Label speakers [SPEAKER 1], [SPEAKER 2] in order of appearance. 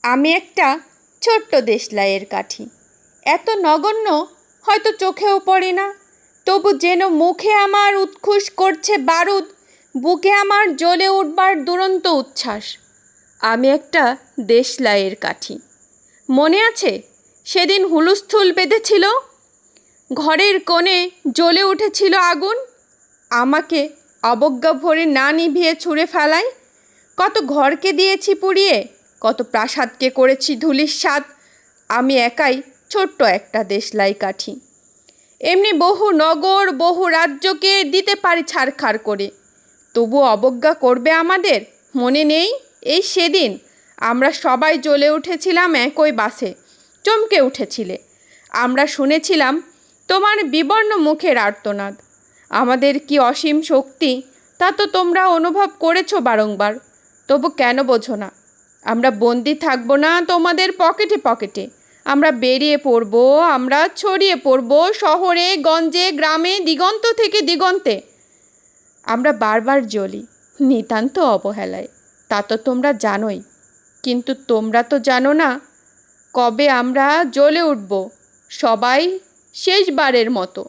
[SPEAKER 1] আমি একটা ছোট্ট দেশলাইয়ের কাঠি, এত নগণ্য হয়তো চোখেও পড়ে না, তবু যেন মুখে আমার উৎখুস করছে বারুদ, বুকে আমার জ্বলে উঠবার দুরন্ত উচ্ছ্বাস। আমি একটা দেশলাইয়ের কাঠি। মনে আছে সেদিন হুলস্থুল বেঁধেছিল, ঘরের কোণে জ্বলে উঠেছিল আগুন, আমাকে অবজ্ঞা ভরে না নিভিয়ে ছুঁড়ে ফেলায়। কত ঘরকে দিয়েছি পুড়িয়ে, কত প্রাসাদকে করেছি ধূলিসাৎ। আমি একাই ছোট্ট একটা দেশলাই কাঠি। এমনি বহু নগর বহু রাজ্যকে দিতে পারি ছারখার করে, তবু অবজ্ঞা করবে আমাদের? মনে নেই এই সেদিন আমরা সবাই জ্বলে উঠেছিলাম একই বাসে, চমকে উঠেছিলে। আমরা শুনেছিলাম তোমার বিবর্ণ মুখের আর্তনাদ। আমাদের কি অসীম শক্তি তা তো তোমরা অনুভব করেছো বারংবার, তবু কেন বোঝো না? আমরা বন্দি থাকবো না তোমাদের পকেটে পকেটে, আমরা বেরিয়ে পড়ব, আমরা ছড়িয়ে পড়ব শহরে গঞ্জে গ্রামে দিগন্ত থেকে দিগন্তে। আমরা বারবার জ্বলি নিতান্ত অবহেলায়, তা তো তোমরা জানোই, কিন্তু তোমরা তো জানো না কবে আমরা জ্বলে উঠব সবাই শেষবারের মতো।